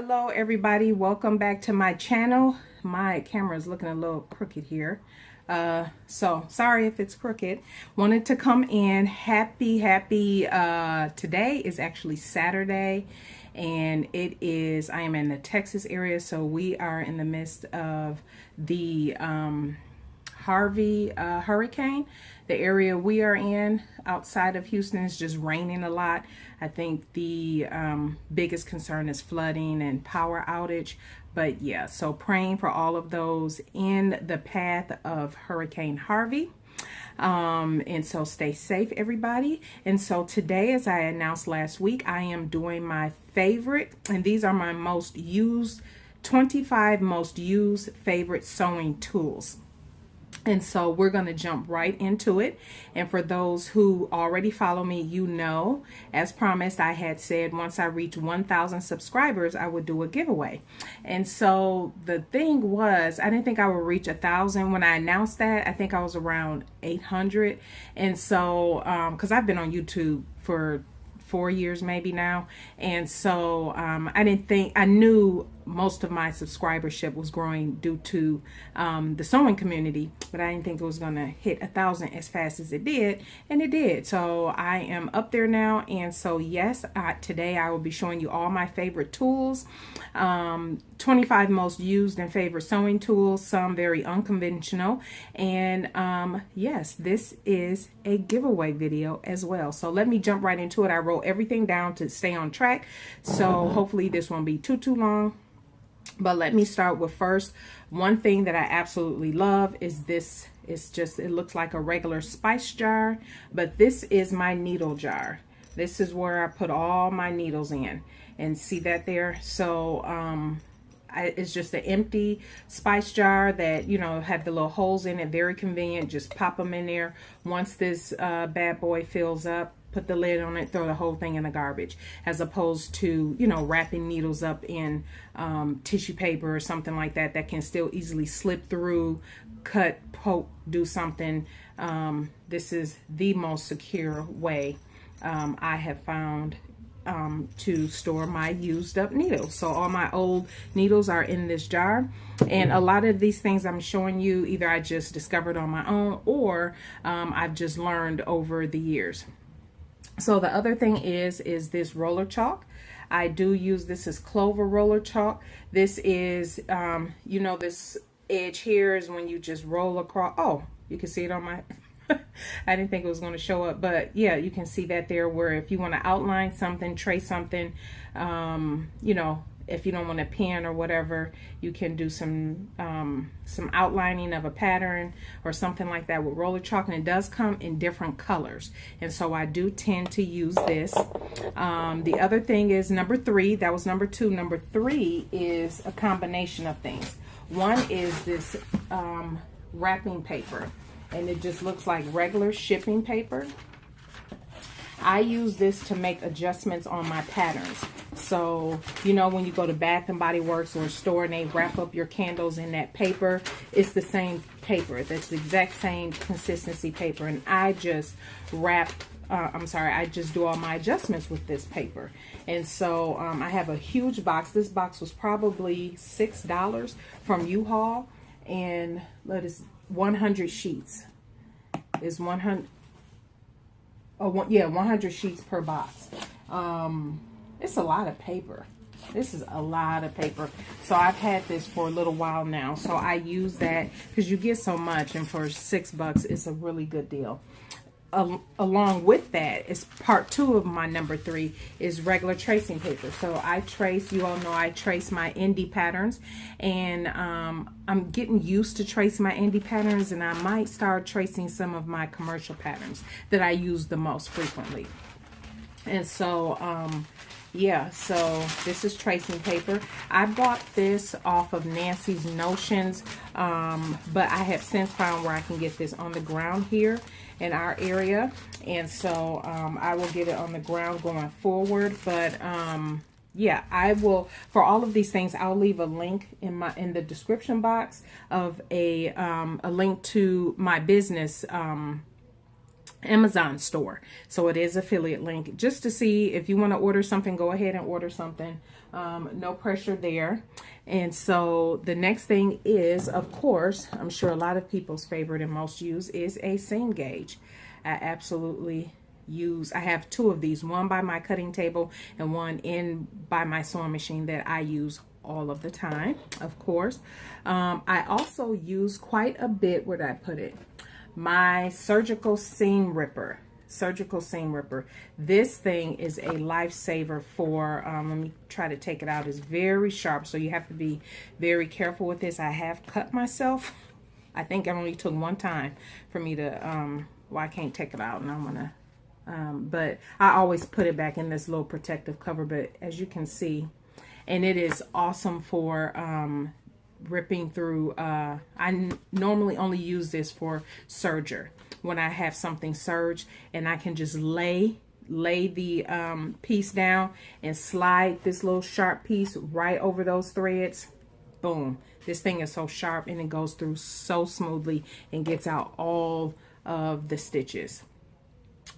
Hello everybody, welcome back to my channel. My camera is looking a little crooked here, so sorry if it's crooked. Wanted to come in happy today is actually Saturday, and I am in the Texas area, so we are in the midst of the Harvey hurricane. The area we are in outside of Houston is just raining a lot. I think the biggest concern is flooding and power outage. But yeah, so praying for all of those in the path of Hurricane Harvey. And so stay safe, everybody. And so today, as I announced last week, I am doing my favorite, and these are my most used, 25 most used favorite sewing tools. And so we're going to jump right into it. And for those who already follow me, you know, as promised, I had said once I reach 1,000 subscribers, I would do a giveaway. And so the thing was, I didn't think I would reach 1,000 when I announced that. I think I was around 800. And so, because I've been on YouTube for 4 years maybe now. And so I knew most of my subscribership was growing due to the sewing community, but I didn't think it was gonna hit 1,000 as fast as it did, and it did. So I am up there now. And so yes, today I will be showing you all my favorite tools, 25 most used and favorite sewing tools, some very unconventional. And yes, this is a giveaway video as well. So let me jump right into it. I wrote everything down to stay on track, so hopefully this won't be too long. But let me start with first, one thing that I absolutely love is this. It looks like a regular spice jar, but this is my needle jar. This is where I put all my needles in, and see that there. So it's just an empty spice jar that, you know, have the little holes in it. Very convenient. Just pop them in there. Once this bad boy fills up, put the lid on it, throw the whole thing in the garbage, as opposed to, you know, wrapping needles up in tissue paper or something like that that can still easily slip through, cut, poke, do something. This is the most secure way I have found to store my used up needles. So all my old needles are in this jar, and a lot of these things I'm showing you either I just discovered on my own, or I've just learned over the years. So the other thing is this roller chalk. I do use this as Clover roller chalk. This is, you know, this edge here is when you just roll across. Oh, you can see it on my, I didn't think it was going to show up, but yeah, you can see that there, where if you want to outline something, trace something, you know, if you don't want a pen or whatever, you can do some outlining of a pattern or something like that with roller chalk. And it does come in different colors, and so I do tend to use this. The other thing is number 3. That was number 2. Number 3 is a combination of things. One is this wrapping paper, and it just looks like regular shipping paper. I use this to make adjustments on my patterns. So, you know, when you go to Bath and Body Works or a store and they wrap up your candles in that paper, it's the same paper. That's the exact same consistency paper. And I just I just do all my adjustments with this paper. And so I have a huge box. This box was probably $6 from U-Haul, and let us 100 sheets is 100. Oh, yeah, 100 sheets per box. It's a lot of paper. This is a lot of paper. So I've had this for a little while now. So I use that because you get so much, and for $6, it's a really good deal. Along with that is part 2 of my number 3 is regular tracing paper. So I trace, you all know I trace my indie patterns, and I'm getting used to trace my indie patterns, and I might start tracing some of my commercial patterns that I use the most frequently. And so yeah, so this is tracing paper. I bought this off of Nancy's Notions, but I have since found where I can get this on the ground here in our area, and so I will get it on the ground going forward. But yeah, I will, for all of these things, I'll leave a link in the description box of a link to my business Amazon store. So it is affiliate link. Just to see if you want to order something, go ahead and order something. No pressure there. And so the next thing is, of course, I'm sure a lot of people's favorite and most used is a seam gauge. I absolutely I have two of these, one by my cutting table and one by my sewing machine that I use all of the time, of course. I also use quite a bit, where did I put it? My surgical seam ripper. This thing is a lifesaver for, let me try to take it out. It's very sharp, so you have to be very careful with this. I have cut myself. I think it only took one time for me to, well, I can't take it out, and I'm gonna, but I always put it back in this little protective cover. But as you can see, and it is awesome for ripping through. I normally only use this for serger, when I have something serged, and I can just lay the piece down and slide this little sharp piece right over those threads. Boom. This thing is so sharp, and it goes through so smoothly and gets out all of the stitches.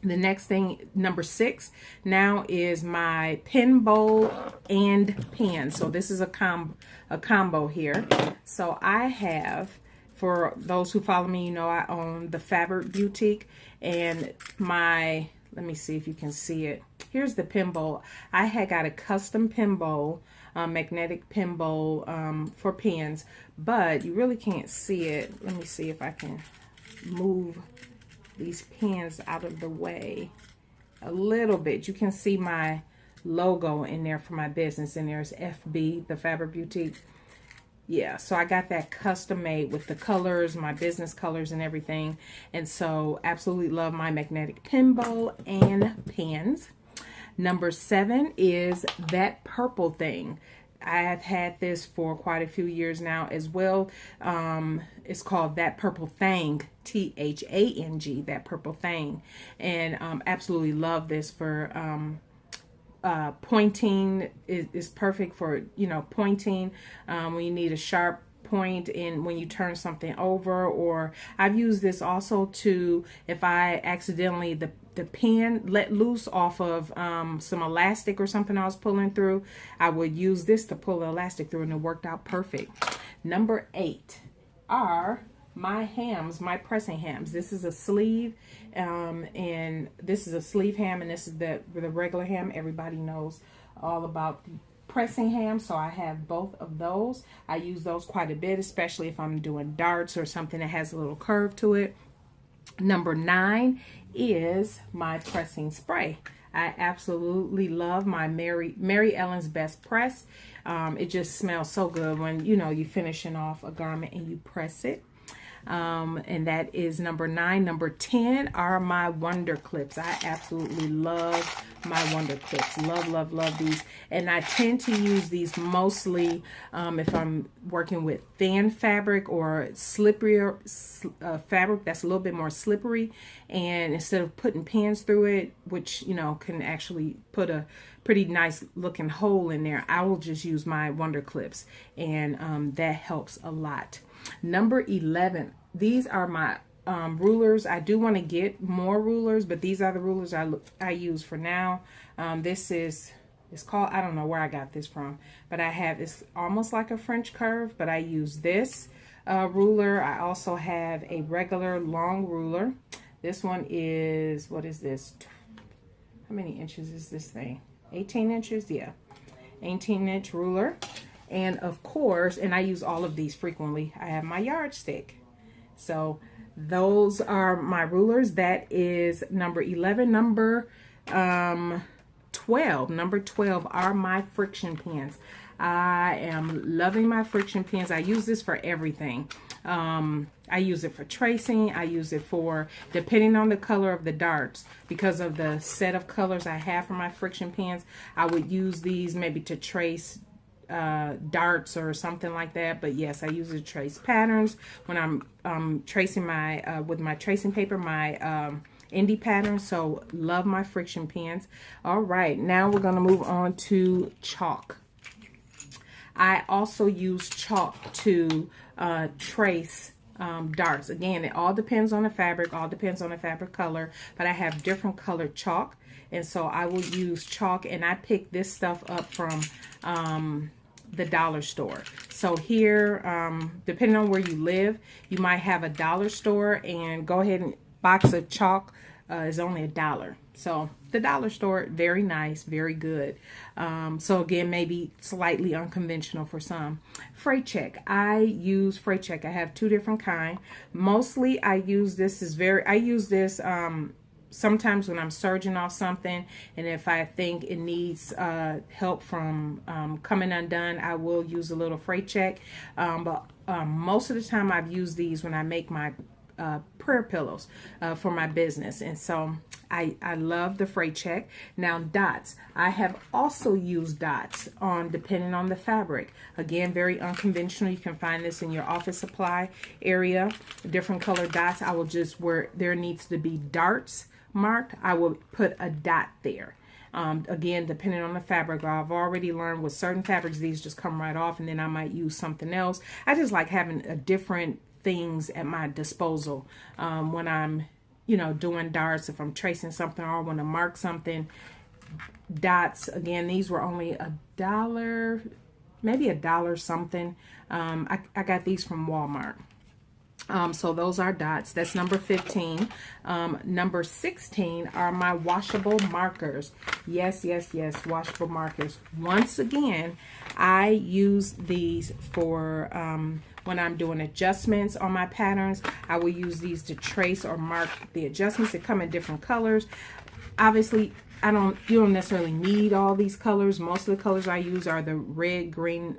The next thing, number 6, now is my pin bowl and pin. So this is a combo here. So I have, for those who follow me, you know I own the Fabric Boutique, and let me see if you can see it. Here's the pin bowl. I had got a custom pin bowl, magnetic pin bowl for pins, but you really can't see it. Let me see if I can move these pins out of the way a little bit. You can see my logo in there for my business, and there's FB, the Fabric Boutique. Yeah, so I got that custom made with the colors, my business colors and everything. And so absolutely love my magnetic pin bowl and pins. Number 7 is that purple thing. I have had this for quite a few years now as well. It's called That Purple Thang, Thang, That Purple Thang. And absolutely love this for pointing. Is perfect for, pointing when you need a sharp point in when you turn something over. Or I've used this also to, if I accidentally, the pin let loose off of some elastic or something I was pulling through, I would use this to pull the elastic through, and it worked out perfect. Number 8 are my hams, my pressing hams. This is a sleeve, and this is a sleeve ham, and this is the regular ham. Everybody knows all about the pressing ham, so I have both of those. I use those quite a bit, especially if I'm doing darts or something that has a little curve to it. Number 9 is my pressing spray. I absolutely love my Mary Ellen's Best Press. It just smells so good when you're finishing off a garment and you press it. And that is number 9. Number 10 are my Wonder Clips. I absolutely love my Wonder Clips. Love these. And I tend to use these mostly if I'm working with thin fabric or slipperier fabric that's a little bit more slippery. And instead of putting pins through it, which, can actually put a pretty nice looking hole in there, I will just use my Wonder Clips. And that helps a lot. Number 11, these are my rulers. I do want to get more rulers, but these are the rulers I use for now. It's called, I don't know where I got this from, but it's almost like a French curve, but I use this ruler. I also have a regular long ruler. This one is, what is this? How many inches is this thing? 18 inches? Yeah, 18-inch ruler. And of course, and I use all of these frequently, I have my yardstick. So those are my rulers. That is number 11. Number 12. Number 12 are my friction pins. I am loving my friction pins. I use this for everything. I use it for tracing. I use it for, depending on the color of the darts, because of the set of colors I have for my friction pins, I would use these maybe to trace darts or something like that. But yes, I use it to trace patterns when I'm tracing my with my tracing paper, my indie patterns. So love my friction pins. All right, now we're gonna move on to chalk. I also use chalk to trace darts. Again, it all depends on the fabric, all depends on the fabric color, but I have different colored chalk, and so I will use chalk, and I pick this stuff up from the dollar store. So here, depending on where you live, you might have a dollar store, and go ahead and box of chalk is only $1. So the dollar store, very nice, very good. So again, maybe slightly unconventional for some. Freight check. I use freight check. I have 2 different kind. Mostly I use this sometimes when I'm serging off something, and if I think it needs help from coming undone, I will use a little freight check. But most of the time I've used these when I make my prayer pillows for my business, and so I love the freight check. Now dots, I have also used dots on depending on the fabric. Again, very unconventional. You can find this in your office supply area. Different color dots. I will just, where there needs to be darts marked, I will put a dot there. Again, depending on the fabric. I've already learned with certain fabrics these just come right off, and then I might use something else. I just like having a different things at my disposal when I'm doing darts, if I'm tracing something or want to mark something. Dots, again, these were only $1, maybe $1 something. I got these from Walmart. So those are dots. That's number 15. Number 16 are my washable markers. Yes, washable markers. Once again, I use these for when I'm doing adjustments on my patterns. I will use these to trace or mark the adjustments. They come in different colors. Obviously, you don't necessarily need all these colors. Most of the colors I use are the red, green,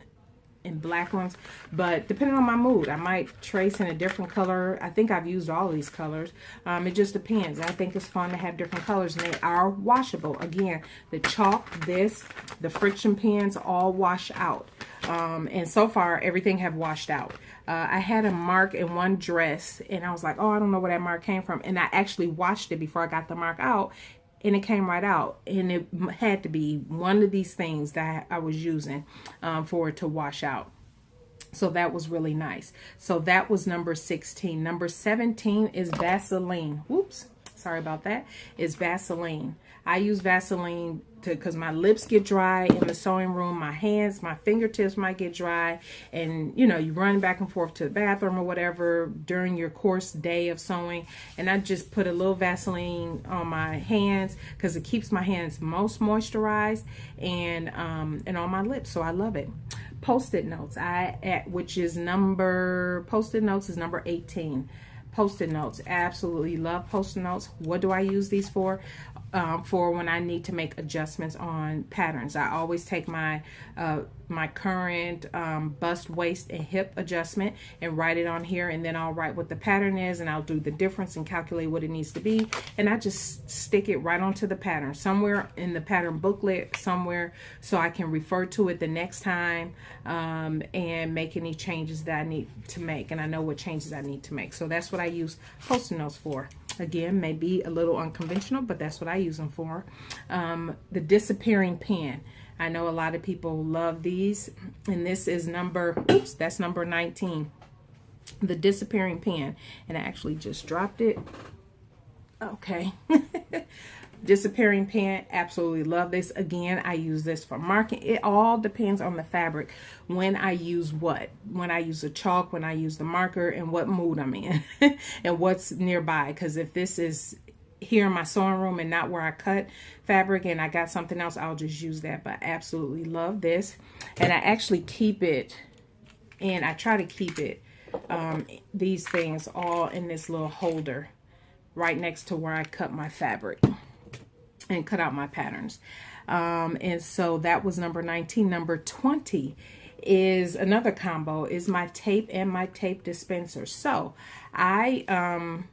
and black ones, but depending on my mood, I might trace in a different color. I think I've used all these colors. It just depends. I think it's fun to have different colors, and they are washable. Again, the chalk, the friction pens all wash out, and so far everything have washed out. I had a mark in one dress, and I was like, oh, I don't know where that mark came from, and I actually washed it before I got the mark out, and it came right out, and it had to be one of these things that I was using for it to wash out. So that was really nice. So that was number 16. Number 17 is Vaseline. Whoops, sorry about that. Is Vaseline. I use Vaseline because my lips get dry in the sewing room. My hands, my fingertips might get dry, and you run back and forth to the bathroom or whatever during your course day of sewing, and I just put a little Vaseline on my hands because it keeps my hands most moisturized, and on my lips. So I love it. Post-it notes, Post-it notes is number 18. Post-it notes, absolutely love Post-it notes. What do I use these for? For when I need to make adjustments on patterns. I always take my my current bust, waist, and hip adjustment and write it on here, and then I'll write what the pattern is, and I'll do the difference and calculate what it needs to be, and I just stick it right onto the pattern somewhere in the pattern booklet somewhere, so I can refer to it the next time and make any changes that I need to make, and I know what changes I need to make. So that's what I use Post-it notes for. Again, maybe a little unconventional, but that's what I use them for. The disappearing pen. I know a lot of people love these, and this is that's number 19. The disappearing pen, and I actually just dropped it. Okay. Disappearing pen, absolutely love this. Again, I use this for marking. It all depends on the fabric when I use what. When I use the chalk, when I use the marker, and what mood I'm in and what's nearby. Because if this is here in my sewing room and not where I cut fabric and I got something else, I'll just use that. But I absolutely love this, and I actually keep it, and I try to keep it these things all in this little holder right next to where I cut my fabric and cut out my patterns. And so that was number 19. Number 20 is another combo, is my tape and my tape dispenser. So I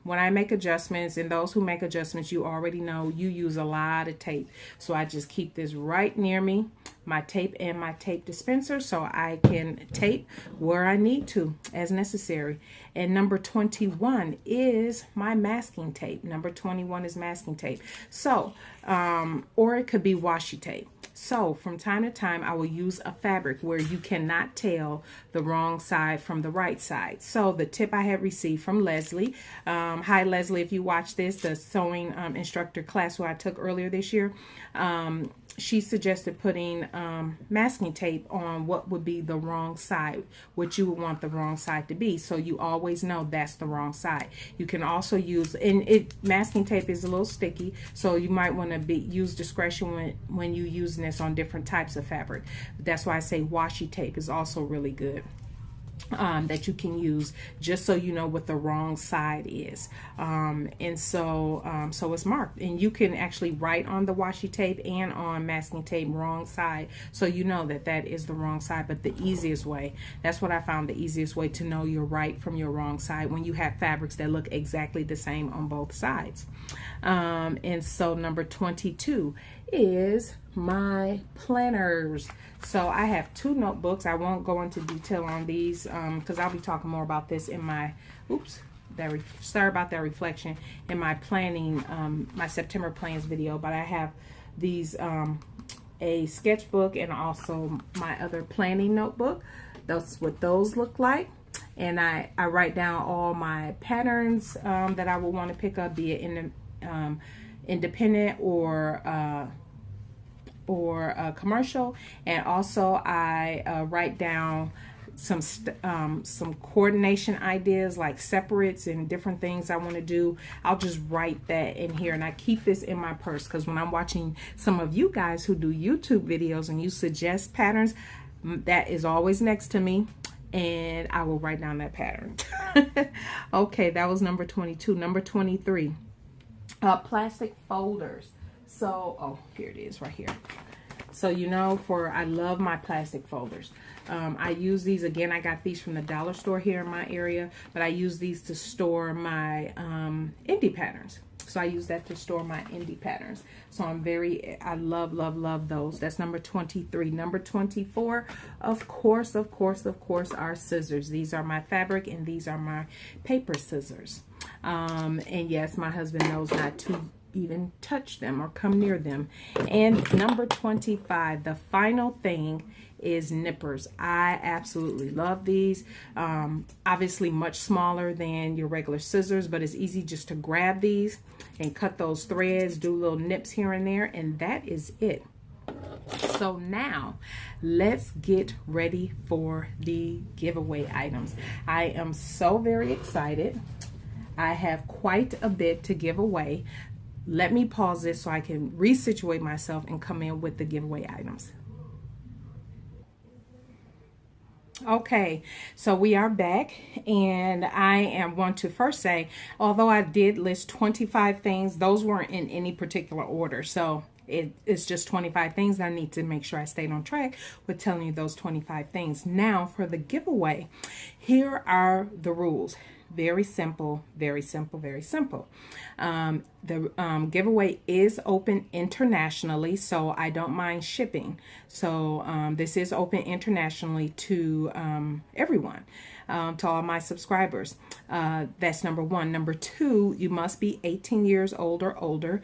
when I make adjustments, and those who make adjustments, you already know you use a lot of tape, so I just keep this right near me. my tape and my tape dispenser so I can tape where I need to as necessary. And number 21 is my masking tape. Number 21 is masking tape. So, or it could be washi tape. So from time to time, I will use a fabric where you cannot tell the wrong side from the right side. So the tip I had received from Leslie, hi Leslie, if you watch this, the sewing instructor class who I took earlier this year, she suggested putting masking tape on what would be the wrong side, what you would want the wrong side to be, so you always know that's the wrong side. You can also use, and masking tape is a little sticky, so you might want to use discretion when you using this on different types of fabric. That's why I say washi tape is also really good. That you can use just so you know what the wrong side is, and so it's marked, and you can actually write on the washi tape and on masking tape wrong side, so you know that that is the wrong side. But the easiest way, that's what I found, the easiest way to know your right from your wrong side when you have fabrics that look exactly the same on both sides. And so number 22 is my planners. So I have 2 notebooks. I won't go into detail on these because I'll be talking more about this in my, sorry about that reflection, in my planning, my September plans video. But I have these, a sketchbook and also my other planning notebook. That's what those look like. And I write down all my patterns that I will want to pick up, be it in the independent or commercial. And also I write down some coordination ideas like separates and different things I want to do. I'll just write that in here, and I keep this in my purse because when I'm watching some of you guys who do YouTube videos and you suggest patterns, that is always next to me, and I will write down that pattern. Okay, that was number 22. Number 23, plastic folders. So, oh, here it is right here. So, you know, I love my plastic folders. I use these, again, I got these from the dollar store here in my area, but I use these to store my indie patterns. So I use that to store my indie patterns. So I love those. That's number 23. Number 24, of course, are scissors. These are my fabric and these are my paper scissors. And yes, my husband knows not to even touch them or come near them. And number 25, the final thing, is nippers. I absolutely love these. Obviously much smaller than your regular scissors, but it's easy just to grab these and cut those threads, do little nips here and there, and that is it. So now let's get ready for the giveaway items. I am so very excited. I have quite a bit to give away. Let me pause this so I can resituate myself and come in with the giveaway items. Okay, so we are back, and I want to first say, although I did list 25 things, those weren't in any particular order. So it's just 25 things. I need to make sure I stayed on track with telling you those 25 things. Now for the giveaway, here are the rules. Very simple, very simple, very simple. The giveaway is open internationally, so I don't mind shipping. So this is open internationally to everyone, to all my subscribers. That's number 1. Number 2, you must be 18 years old or older.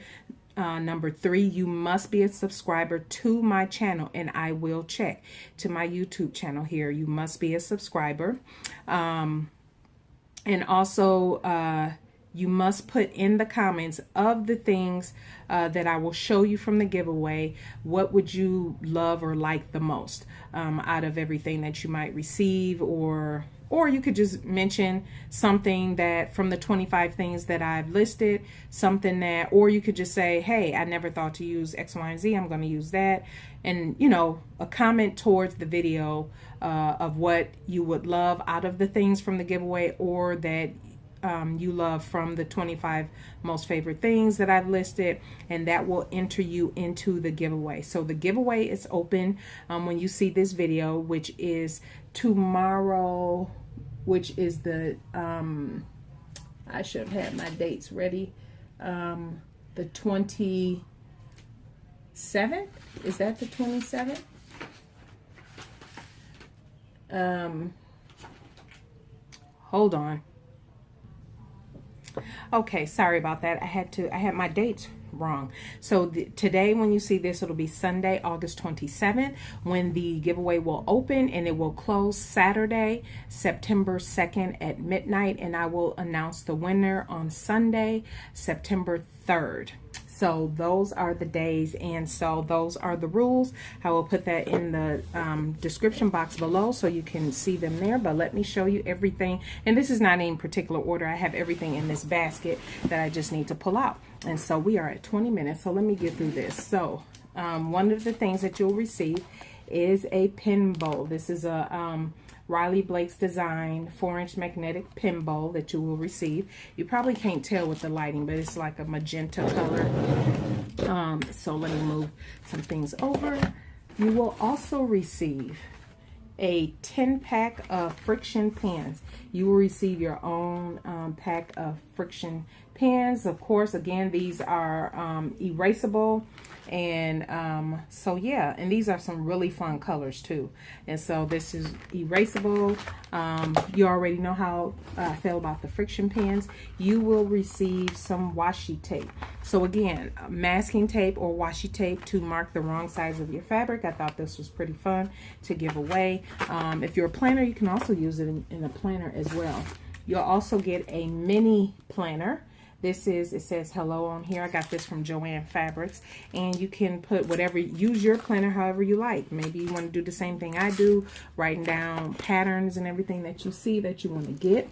Number 3, you must be a subscriber to my channel, and I will check to my YouTube channel here. You must be a subscriber. And also, you must put in the comments of the things that I will show you from the giveaway. What would you love or like the most out of everything that you might receive, or you could just mention something that from the 25 things that I've listed, something that, or you could just say, hey, I never thought to use X, Y, and Z. I'm going to use that. And, you know, a comment towards the video of what you would love out of the things from the giveaway, or that you love from the 25 most favorite things that I've listed, and that will enter you into the giveaway. So the giveaway is open when you see this video, which is tomorrow, which is the I should have had my dates ready, the 27th. Is that the 27th? Hold on. Okay, sorry about that. I had my dates wrong. So today, when you see this, it'll be Sunday, August 27th, when the giveaway will open, and it will close Saturday, September 2nd at midnight, and I will announce the winner on Sunday, September 3rd. So those are the days, and so those are the rules. I will put that in the description box below so you can see them there, but let me show you everything. And this is not in particular order. I have everything in this basket that I just need to pull out. And so we are at 20 minutes, so let me get through this. So one of the things that you'll receive is a pin bowl. This is a Riley Blake's design 4-inch magnetic pin bowl that you will receive. You probably can't tell with the lighting, but it's like a magenta color. So let me move some things over. You will also receive a 10-pack of friction pens. You will receive your own pack of friction pens. Of course, again, these are erasable. And so yeah, and these are some really fun colors too. And so this is erasable. You already know how I feel about the friction pens. You will receive some washi tape. So again, masking tape or washi tape to mark the wrong size of your fabric. I thought this was pretty fun to give away. If you're a planner, you can also use it in a planner as well. You'll also get a mini planner. This is, it says hello on here. I got this from Joann Fabrics, and you can put whatever, use your planner however you like. Maybe you want to do the same thing I do, writing down patterns and everything that you see that you want to get.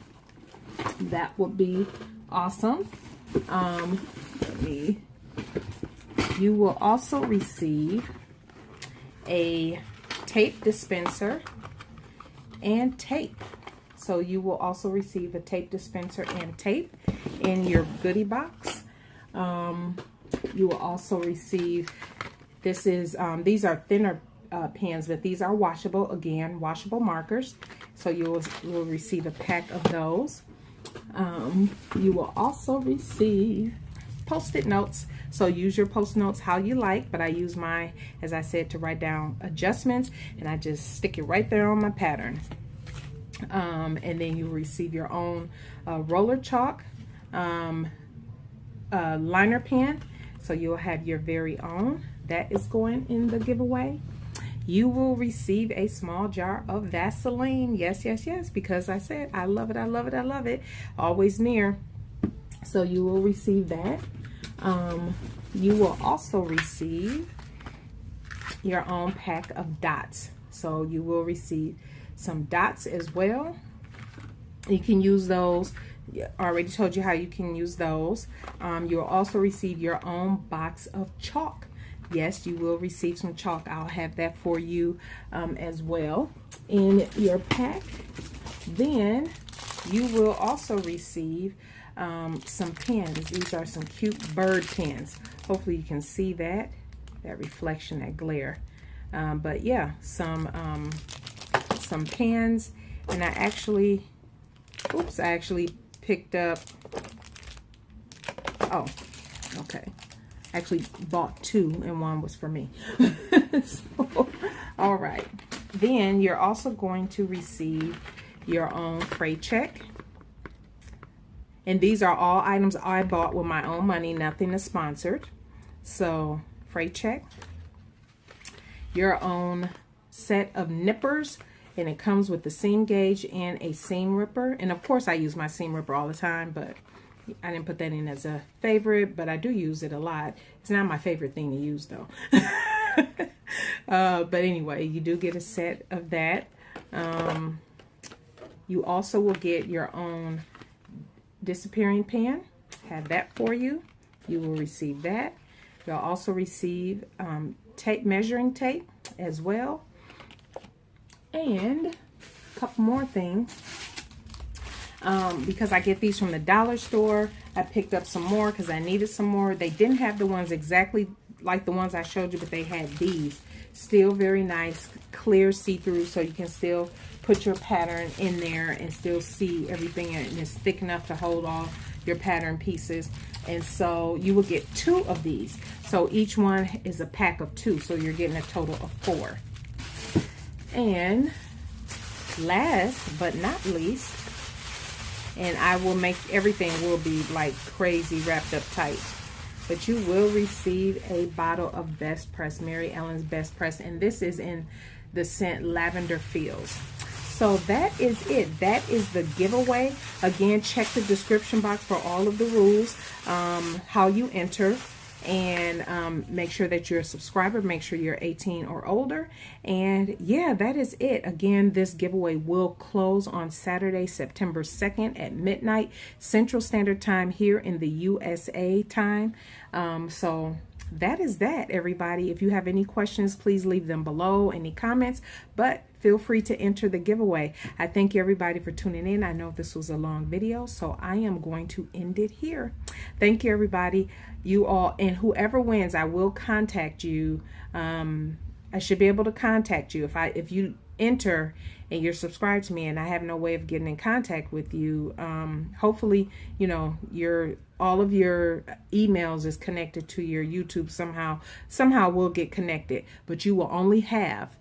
That would be awesome. You will also receive a tape dispenser and tape. So you will also receive a tape dispenser and tape in your goodie box. You will also receive, these are thinner pens, but these are washable, again, washable markers. So you will receive a pack of those. You will also receive Post-it notes. So use your Post-it notes how you like, but I use my, as I said, to write down adjustments, and I just stick it right there on my pattern. And then you receive your own roller chalk liner pen, so you'll have your very own. That is going in the giveaway. You will receive a small jar of Vaseline. Yes, yes, yes, because I said I love it, I love it, I love it. Always near. So you will receive that. You will also receive your own pack of dots. So you will receive some dots as well. You can use those. I already told you how you can use those. You'll also receive your own box of chalk. Yes, you will receive some chalk. I'll have that for you as well in your pack. Then you will also receive some pens. These are some cute bird pens. Hopefully you can see that reflection, that glare. But yeah, some pens, and I actually picked up, oh, okay, actually bought two, and one was for me. So, all right, then you're also going to receive your own freight check, and these are all items I bought with my own money. Nothing is sponsored. So freight check, your own set of nippers, and it comes with the seam gauge and a seam ripper. And of course I use my seam ripper all the time, but I didn't put that in as a favorite, but I do use it a lot. It's not my favorite thing to use though. But anyway, you do get a set of that. You also will get your own disappearing pen. Have that for you. You will receive that. You'll also receive tape, measuring tape as well. And a couple more things. Because I get these from the dollar store, I picked up some more because I needed some more. They didn't have the ones exactly like the ones I showed you, but they had these. Still very nice, clear see-through, so you can still put your pattern in there and still see everything, and it's thick enough to hold all your pattern pieces. And so you will get 2 of these. So each one is a pack of 2, so you're getting a total of 4. And last but not least, and I will make everything will be like crazy wrapped up tight, but you will receive a bottle of Best Press, Mary Ellen's Best Press, and this is in the scent Lavender Fields. So that is it. That is the giveaway. Again, check the description box for all of the rules, how you enter, and make sure that you're a subscriber. Make sure you're 18 or older. And yeah, that is it. Again, this giveaway will close on Saturday, September 2nd at midnight Central Standard Time here in the USA time. So that is that, everybody. If you have any questions, please leave them below, any comments, but feel free to enter the giveaway. I thank everybody for tuning in. I know this was a long video, so I am going to end it here. Thank you, everybody. You all, and whoever wins, I will contact you. I should be able to contact you if you enter and you're subscribed to me and I have no way of getting in contact with you. Hopefully, you know, all of your emails is connected to your YouTube somehow we'll get connected, but you will only have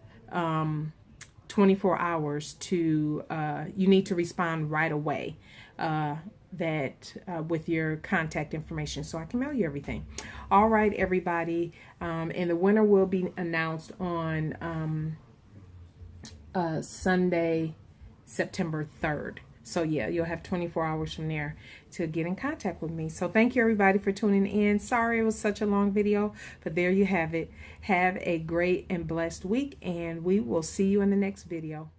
24 hours to you need to respond right away with your contact information so I can mail you everything. All right, everybody, and the winner will be announced on Sunday, September 3rd. So yeah, you'll have 24 hours from there to get in contact with me. So thank you, everybody, for tuning in. Sorry it was such a long video, but there you have it. Have a great and blessed week, and we will see you in the next video.